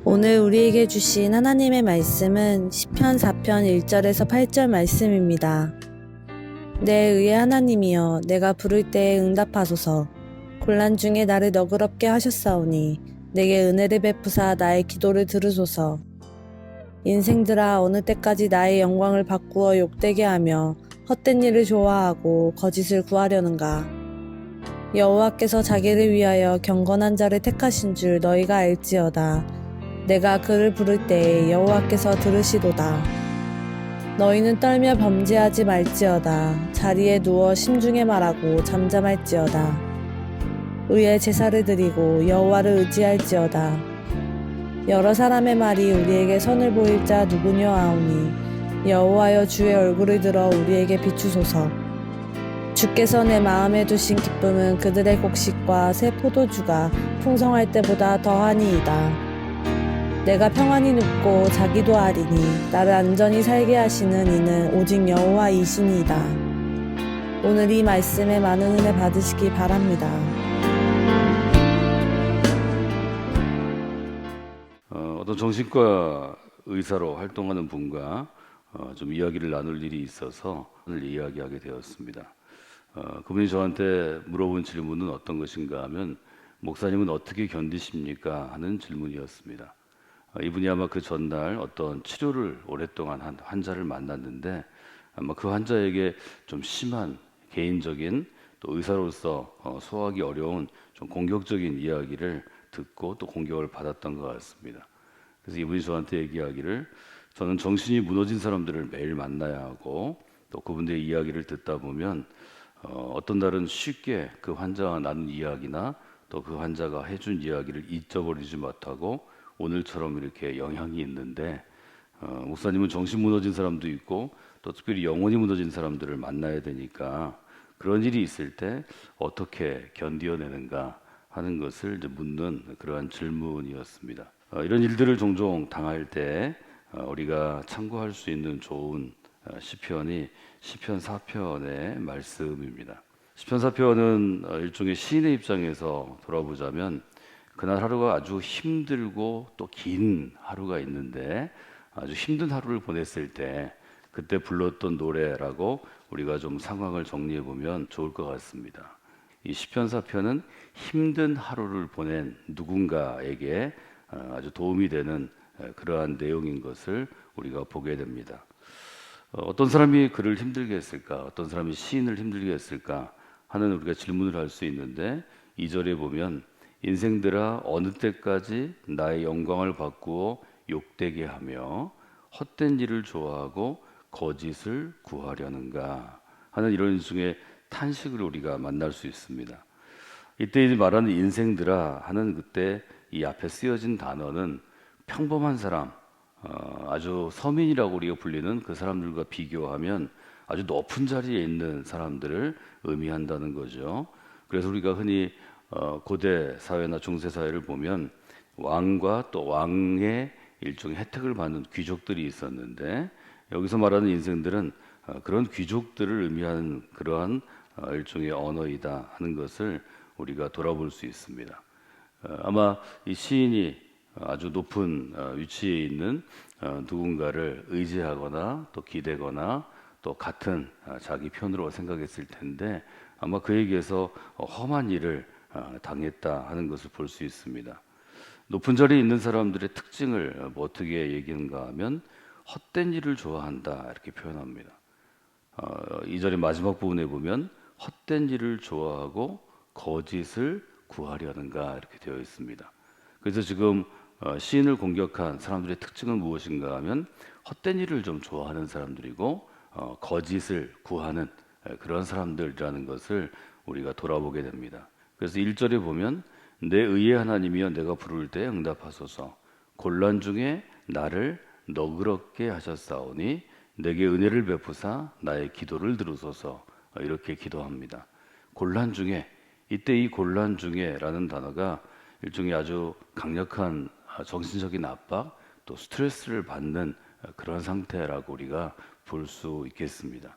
오늘 우리에게 주신 하나님의 말씀은 시편 4편 1절에서 8절 말씀입니다. 내 의의 하나님이여, 내가 부를 때에 응답하소서. 곤란 중에 나를 너그럽게 하셨사오니 내게 은혜를 베푸사 나의 기도를 들으소서. 인생들아, 어느 때까지 나의 영광을 바꾸어 욕되게 하며 헛된 일을 좋아하고 거짓을 구하려는가. 여호와께서 자기를 위하여 경건한 자를 택하신 줄 너희가 알지어다. 내가 그를 부를 때에 여호와께서 들으시도다. 너희는 떨며 범죄하지 말지어다. 자리에 누워 심중에 말하고 잠잠할지어다. 의의 제사를 드리고 여호와를 의지할지어다. 여러 사람의 말이 우리에게 선을 보일 자 누구뇨 하오니 여호와여, 주의 얼굴을 들어 우리에게 비추소서. 주께서 내 마음에 두신 기쁨은 그들의 곡식과 새 포도주가 풍성할 때보다 더하니이다. 내가 평안히 눕고 자기도 아리니 나를 안전히 살게 하시는 이는 오직 여호와이시니이다. 오늘 이 말씀에 많은 은혜 받으시기 바랍니다. 어떤 정신과 의사로 활동하는 분과 좀 이야기를 나눌 일이 있어서 오늘 이야기하게 되었습니다. 그분이 저한테 물어본 질문은 어떤 것인가 하면, 목사님은 어떻게 견디십니까? 하는 질문이었습니다. 이분이 아마 그 전날 어떤 치료를 오랫동안 한 환자를 만났는데, 아마 그 환자에게 좀 심한 개인적인, 또 의사로서 소화하기 어려운 좀 공격적인 이야기를 듣고 또 공격을 받았던 것 같습니다. 그래서 이분이 저한테 얘기하기를, 저는 정신이 무너진 사람들을 매일 만나야 하고 또 그분들의 이야기를 듣다 보면 어떤 날은 쉽게 그 환자와 나눈 이야기나 또 그 환자가 해준 이야기를 잊어버리지 못하고 오늘처럼 이렇게 영향이 있는데, 목사님은 정신 무너진 사람도 있고 또 특별히 영혼이 무너진 사람들을 만나야 되니까 그런 일이 있을 때 어떻게 견디어내는가 하는 것을 이제 묻는 그러한 질문이었습니다. 이런 일들을 종종 당할 때 우리가 참고할 수 있는 좋은 시편이 시편 4편의 말씀입니다. 시편 4편은 일종의 시인의 입장에서 돌아보자면 그날 하루가 아주 힘들고 또 긴 하루가 있는데, 아주 힘든 하루를 보냈을 때 그때 불렀던 노래라고 우리가 좀 상황을 정리해 보면 좋을 것 같습니다. 이 시편 4편은 힘든 하루를 보낸 누군가에게 아주 도움이 되는 그러한 내용인 것을 우리가 보게 됩니다. 어떤 사람이 글을 힘들게 했을까? 어떤 사람이 시인을 힘들게 했을까? 하는 우리가 질문을 할 수 있는데, 2절에 보면 인생들아, 어느 때까지 나의 영광을 바꾸어 욕되게 하며 헛된 일을 좋아하고 거짓을 구하려는가 하는 이런 중에 탄식을 우리가 만날 수 있습니다. 이때 말하는 인생들아 하는 그때 이 앞에 쓰여진 단어는 평범한 사람, 아주 서민이라고 우리가 불리는 그 사람들과 비교하면 아주 높은 자리에 있는 사람들을 의미한다는 거죠. 그래서 우리가 흔히 고대 사회나 중세 사회를 보면 왕과 또 왕의 일종의 혜택을 받는 귀족들이 있었는데, 여기서 말하는 인생들은 그런 귀족들을 의미하는 그러한 일종의 언어이다 하는 것을 우리가 돌아볼 수 있습니다. 아마 이 시인이 아주 높은 위치에 있는 누군가를 의지하거나 또 기대거나 또 같은 자기 편으로 생각했을 텐데, 아마 그에게서 험한 일을 당했다 하는 것을 볼 수 있습니다. 높은 자리에 있는 사람들의 특징을 어떻게 얘기하는가 하면 헛된 일을 좋아한다 이렇게 표현합니다. 이 절의 마지막 부분에 보면 헛된 일을 좋아하고 거짓을 구하려는가 이렇게 되어 있습니다. 그래서 지금 시인을 공격한 사람들의 특징은 무엇인가 하면 헛된 일을 좀 좋아하는 사람들이고 거짓을 구하는 그런 사람들이라는 것을 우리가 돌아보게 됩니다. 그래서 1절에 보면 내 의의 하나님이여, 내가 부를 때 응답하소서. 곤란 중에 나를 너그럽게 하셨사오니 내게 은혜를 베푸사 나의 기도를 들으소서. 이렇게 기도합니다. 곤란 중에, 이때 이 곤란 중에라는 단어가 일종의 아주 강력한 정신적인 압박, 또 스트레스를 받는 그런 상태라고 우리가 볼 수 있겠습니다.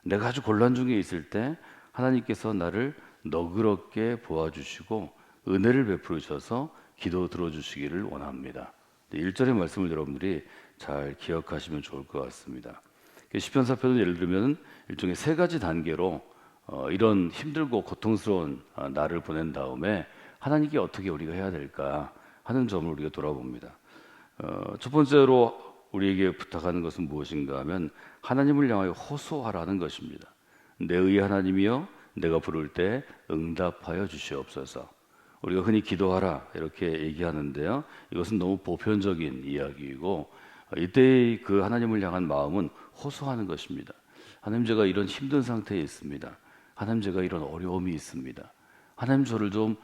내가 아주 곤란 중에 있을 때 하나님께서 나를 너그럽게 보아주시고 은혜를 베풀으셔서 기도 들어주시기를 원합니다. 1절의 말씀을 여러분들이 잘 기억하시면 좋을 것 같습니다. 시편 4편은 예를 들면 일종의 세 가지 단계로 이런 힘들고 고통스러운 날을 보낸 다음에 하나님께 어떻게 우리가 해야 될까 하는 점을 우리가 돌아봅니다. 첫 번째로 우리에게 부탁하는 것은 무엇인가 하면 하나님을 향하여 호소하라는 것입니다. 내 의의 하나님이여 내가 부를 때 응답하여 주시옵소서. 우리가 흔히 기도하라 이렇게 얘기하는데요, 이것은 너무 보편적인 이야기이고 이때의 그 하나님을 향한 마음은 호소하는 것입니다. 하나님, 제가 이런 힘든 상태에 있습니다. 하나님, 제가 이런 어려움이 있습니다. 하나님, 저를 좀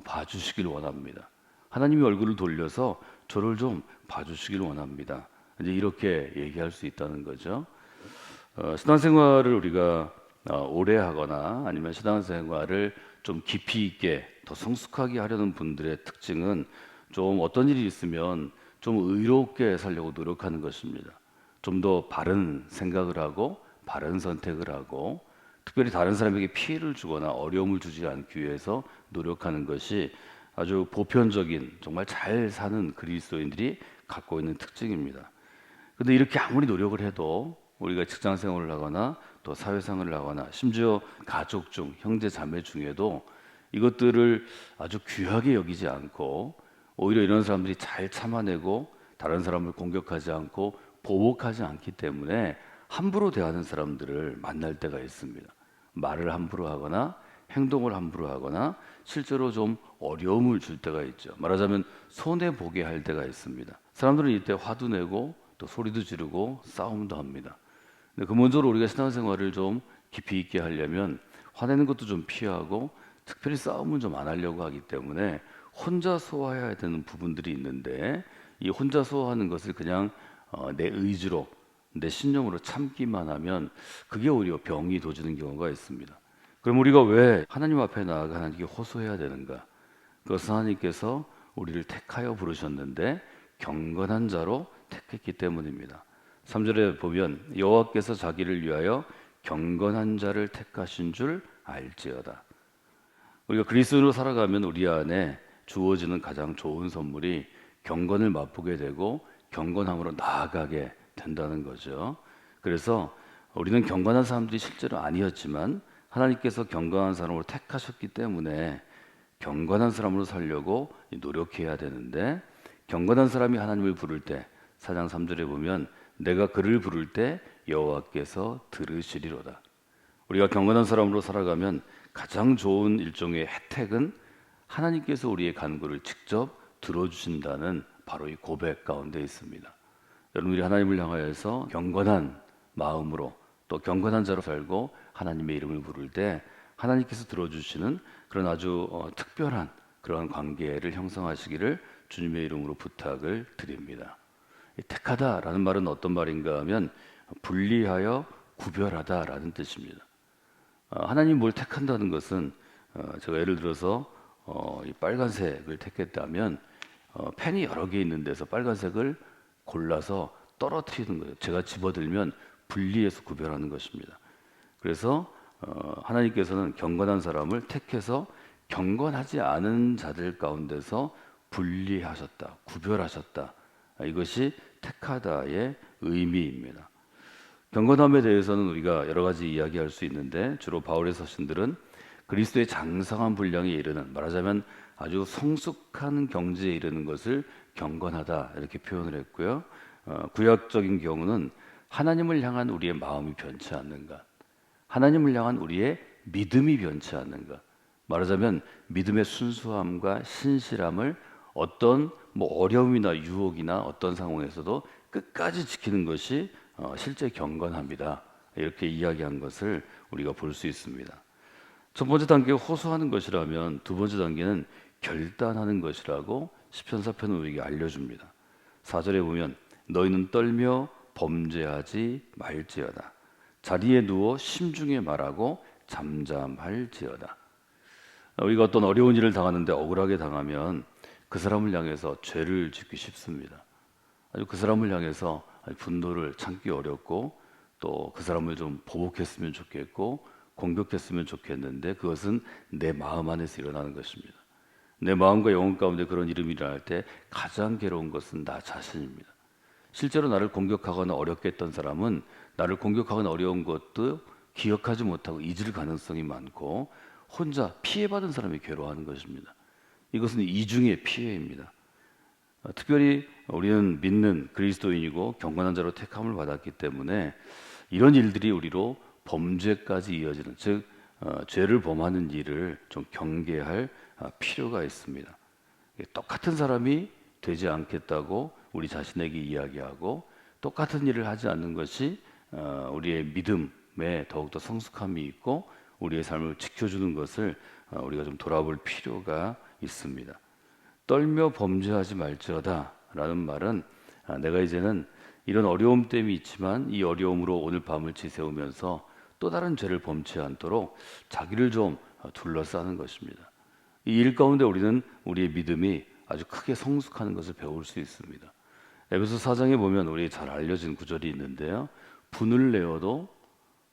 봐주시길 원합니다. 하나님이 얼굴을 돌려서 저를 좀 봐주시길 원합니다. 이제 이렇게 얘기할 수 있다는 거죠. 신앙생활을 우리가 오래 하거나 아니면 신앙생활을 좀 깊이 있게 더 성숙하게 하려는 분들의 특징은 좀 어떤 일이 있으면 좀 의롭게 살려고 노력하는 것입니다. 좀 더 바른 생각을 하고 바른 선택을 하고 특별히 다른 사람에게 피해를 주거나 어려움을 주지 않기 위해서 노력하는 것이 아주 보편적인 정말 잘 사는 그리스도인들이 갖고 있는 특징입니다. 근데 이렇게 아무리 노력을 해도 우리가 직장 생활을 하거나 또 사회생활을 하거나 심지어 가족 중 형제 자매 중에도 이것들을 아주 귀하게 여기지 않고 오히려 이런 사람들이 잘 참아내고 다른 사람을 공격하지 않고 보복하지 않기 때문에 함부로 대하는 사람들을 만날 때가 있습니다. 말을 함부로 하거나 행동을 함부로 하거나 실제로 좀 어려움을 줄 때가 있죠. 말하자면 손해보게 할 때가 있습니다. 사람들은 이때 화도 내고 또 소리도 지르고 싸움도 합니다. 근데 근본적으로 우리가 신앙생활을 좀 깊이 있게 하려면 화내는 것도 좀 피하고 특별히 싸움은 좀 안 하려고 하기 때문에 혼자 소화해야 되는 부분들이 있는데 이 혼자 소화하는 것을 그냥 내 의지로 내 신념으로 참기만 하면 그게 오히려 병이 도지는 경우가 있습니다. 그럼 우리가 왜 하나님 앞에 나아가 하나님께 호소해야 되는가? 그것은 하나님께서 우리를 택하여 부르셨는데 경건한 자로 택했기 때문입니다. 3절에 보면 여호와께서 자기를 위하여 경건한 자를 택하신 줄 알지어다. 우리가 그리스도인으로 살아가면 우리 안에 주어지는 가장 좋은 선물이 경건을 맛보게 되고 경건함으로 나아가게 된다는 거죠. 그래서 우리는 경건한 사람들이 실제로 아니었지만 하나님께서 경건한 사람으로 택하셨기 때문에 경건한 사람으로 살려고 노력해야 되는데, 경건한 사람이 하나님을 부를 때 4장 3절에 보면 내가 그를 부를 때 여호와께서 들으시리로다. 우리가 경건한 사람으로 살아가면 가장 좋은 일종의 혜택은 하나님께서 우리의 간구를 직접 들어주신다는 바로 이 고백 가운데 있습니다. 여러분들이 하나님을 향하여서 경건한 마음으로 또 경건한 자로 살고 하나님의 이름을 부를 때 하나님께서 들어주시는 그런 아주 특별한 그런 관계를 형성하시기를 주님의 이름으로 부탁을 드립니다. 택하다라는 말은 어떤 말인가 하면 분리하여 구별하다라는 뜻입니다. 하나님 뭘 택한다는 것은 제가 예를 들어서 이 빨간색을 택했다면 펜이 여러 개 있는 데서 빨간색을 골라서 떨어뜨리는 거예요. 제가 집어들면 분리해서 구별하는 것입니다. 그래서 하나님께서는 경건한 사람을 택해서 경건하지 않은 자들 가운데서 분리하셨다, 구별하셨다. 이것이 택하다의 의미입니다. 경건함에 대해서는 우리가 여러 가지 이야기할 수 있는데 주로 바울의 서신들은 그리스도의 장성한 분량에 이르는, 말하자면 아주 성숙한 경지에 이르는 것을 경건하다 이렇게 표현을 했고요. 구약적인 경우는 하나님을 향한 우리의 마음이 변치 않는 것, 하나님을 향한 우리의 믿음이 변치 않는 것, 말하자면 믿음의 순수함과 신실함을 어떤 어려움이나 유혹이나 어떤 상황에서도 끝까지 지키는 것이 실제 경건합니다. 이렇게 이야기한 것을 우리가 볼 수 있습니다. 첫 번째 단계가 호소하는 것이라면 두 번째 단계는 결단하는 것이라고 시편 4편은 우리에게 알려줍니다. 4절에 보면 너희는 떨며 범죄하지 말지어다. 자리에 누워 심중에 말하고 잠잠할지어다. 우리가 어떤 어려운 일을 당하는데 억울하게 당하면 그 사람을 향해서 죄를 짓기 쉽습니다. 아주 그 사람을 향해서 분노를 참기 어렵고 또 그 사람을 좀 보복했으면 좋겠고 공격했으면 좋겠는데 그것은 내 마음 안에서 일어나는 것입니다. 내 마음과 영혼 가운데 그런 이름이 일어날 때 가장 괴로운 것은 나 자신입니다. 실제로 나를 공격하거나 어렵게 했던 사람은 나를 공격하거나 어려운 것도 기억하지 못하고 잊을 가능성이 많고 혼자 피해받은 사람이 괴로워하는 것입니다. 이것은 이중의 피해입니다. 특별히 우리는 믿는 그리스도인이고 경건한 자로 택함을 받았기 때문에 이런 일들이 우리로 범죄까지 이어지는, 즉 죄를 범하는 일을 좀 경계할 필요가 있습니다. 똑같은 사람이 되지 않겠다고 우리 자신에게 이야기하고 똑같은 일을 하지 않는 것이 우리의 믿음에 더욱더 성숙함이 있고 우리의 삶을 지켜주는 것을 우리가 좀 돌아볼 필요가 있습니다. 떨며 범죄하지 말지어다 라는 말은 내가 이제는 이런 어려움 때문이 있지만 이 어려움으로 오늘 밤을 지새우면서 또 다른 죄를 범치 않도록 자기를 좀 둘러싸는 것입니다. 이 일 가운데 우리는 우리의 믿음이 아주 크게 성숙하는 것을 배울 수 있습니다. 에베소 4장에 보면 우리 잘 알려진 구절이 있는데요. 분을 내어도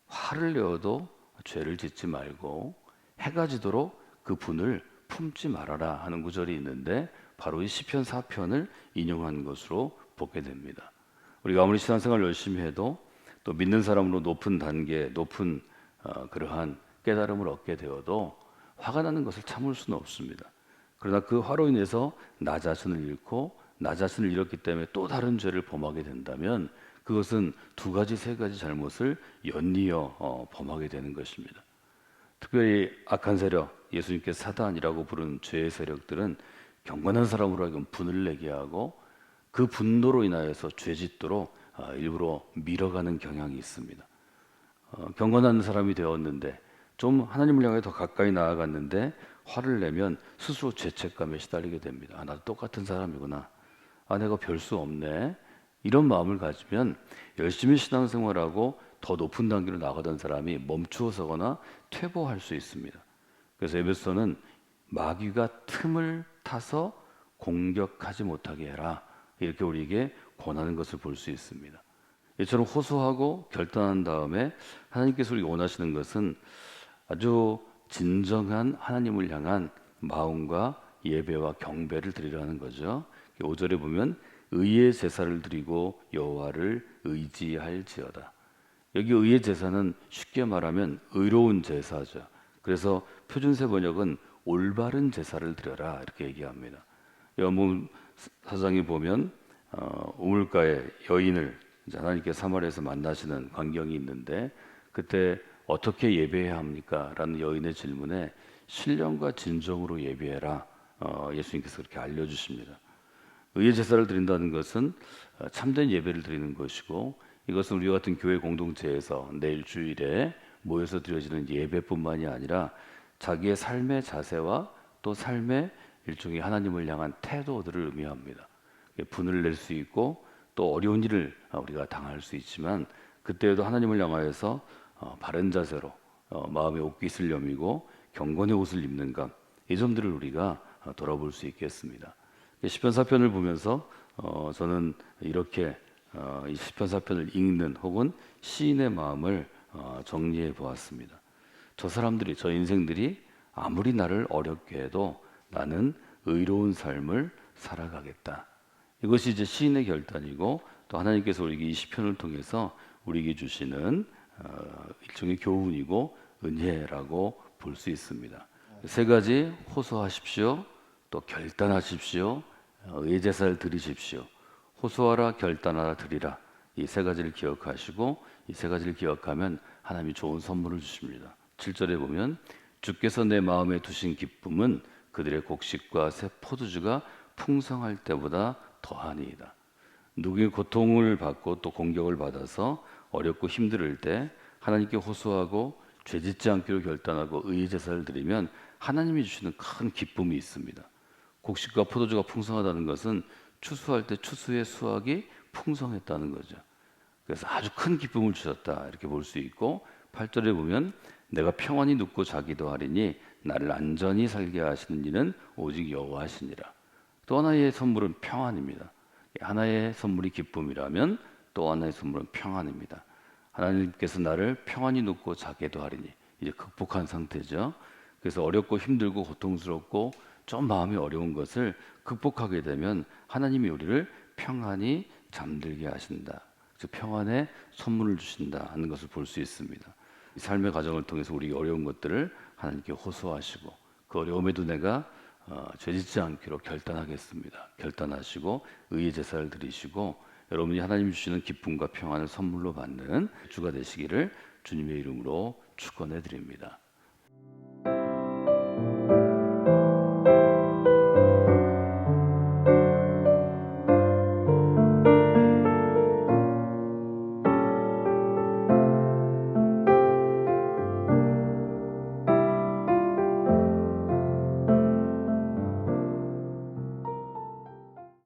화를 내어도 죄를 짓지 말고 해가 지도록 그 분을 품지 말아라 하는 구절이 있는데 바로 이 시편 4편을 인용한 것으로 보게 됩니다. 우리가 아무리 신앙생활 열심히 해도 또 믿는 사람으로 높은 단계, 높은 그러한 깨달음을 얻게 되어도 화가 나는 것을 참을 수는 없습니다. 그러나 그 화로 인해서 나 자신을 잃고 나 자신을 잃었기 때문에 또 다른 죄를 범하게 된다면 그것은 두 가지, 세 가지 잘못을 연이어 범하게 되는 것입니다. 특별히 악한 세력, 예수님께서 사단이라고 부르는 죄의 세력들은 경건한 사람으로 하여금 분을 내게 하고 그 분노로 인하여서 죄짓도록 일부러 밀어가는 경향이 있습니다. 경건한 사람이 되었는데 좀 하나님을 향해 더 가까이 나아갔는데 화를 내면 스스로 죄책감에 시달리게 됩니다. 나도 똑같은 사람이구나. 내가 별 수 없네. 이런 마음을 가지면 열심히 신앙생활하고 더 높은 단계로 나가던 사람이 멈추어서거나 퇴보할 수 있습니다. 그래서 에베소는 마귀가 틈을 타서 공격하지 못하게 해라. 이렇게 우리에게 권하는 것을 볼 수 있습니다. 이처럼 호소하고 결단한 다음에 하나님께서 우리가 원하시는 것은 아주 진정한 하나님을 향한 마음과 예배와 경배를 드리라는 거죠. 5절에 보면 의의 제사를 드리고 여호와를 의지할지어다. 여기 의의 제사는 쉽게 말하면 의로운 제사죠. 그래서 표준세 번역은 올바른 제사를 드려라 이렇게 얘기합니다. 요한복음 4장에 보면 우물가에 여인을 하나님께 사마리아에서 만나시는 광경이 있는데 그때 어떻게 예배해야 합니까? 라는 여인의 질문에 신령과 진정으로 예배해라. 예수님께서 그렇게 알려주십니다. 의의 제사를 드린다는 것은 참된 예배를 드리는 것이고 이것은 우리 같은 교회 공동체에서 매일 주일에 모여서 드려지는 예배뿐만이 아니라 자기의 삶의 자세와 또 삶의 일종의 하나님을 향한 태도들을 의미합니다. 분을 낼 수 있고 또 어려운 일을 우리가 당할 수 있지만 그때에도 하나님을 향하여서 바른 자세로 마음의 옷깃을 여미고 경건의 옷을 입는가 이 점들을 우리가 돌아볼 수 있겠습니다. 시편 4편을 보면서 저는 이렇게 이 시편 4편을 읽는 혹은 시인의 마음을 정리해 보았습니다. 저 사람들이 저 인생들이 아무리 나를 어렵게 해도 나는 의로운 삶을 살아가겠다. 이것이 이제 시인의 결단이고 또 하나님께서 우리에게 이 시편을 통해서 우리에게 주시는 일종의 교훈이고 은혜라고 볼 수 있습니다. 세 가지 호소하십시오. 또 결단하십시오. 의의 제사를 드리십시오. 호소하라, 결단하라, 드리라. 이 세 가지를 기억하시고 이 세 가지를 기억하면 하나님이 좋은 선물을 주십니다. 7절에 보면 주께서 내 마음에 두신 기쁨은 그들의 곡식과 새 포도주가 풍성할 때보다 더하니이다. 누구의 고통을 받고 또 공격을 받아서 어렵고 힘들 때 하나님께 호소하고 죄짓지 않기로 결단하고 의의 제사를 드리면 하나님이 주시는 큰 기쁨이 있습니다. 곡식과 포도주가 풍성하다는 것은 추수할 때 추수의 수확이 풍성했다는 거죠. 그래서 아주 큰 기쁨을 주셨다 이렇게 볼 수 있고 8절에 보면 내가 평안히 눕고 자기도 하리니 나를 안전히 살게 하시는 이는 오직 여호와시니라. 또 하나의 선물은 평안입니다. 하나의 선물이 기쁨이라면 또 하나의 선물은 평안입니다. 하나님께서 나를 평안히 눕고 자게도 하리니 이제 극복한 상태죠. 그래서 어렵고 힘들고 고통스럽고 좀 마음이 어려운 것을 극복하게 되면 하나님이 우리를 평안히 잠들게 하신다. 즉 평안의 선물을 주신다 하는 것을 볼 수 있습니다. 이 삶의 과정을 통해서 우리 어려운 것들을 하나님께 호소하시고 그 어려움에도 내가 죄짓지 않기로 결단하겠습니다. 결단하시고 의의 제사를 드리시고 여러분이 하나님 주시는 기쁨과 평안을 선물로 받는 주가 되시기를 주님의 이름으로 축원해 드립니다.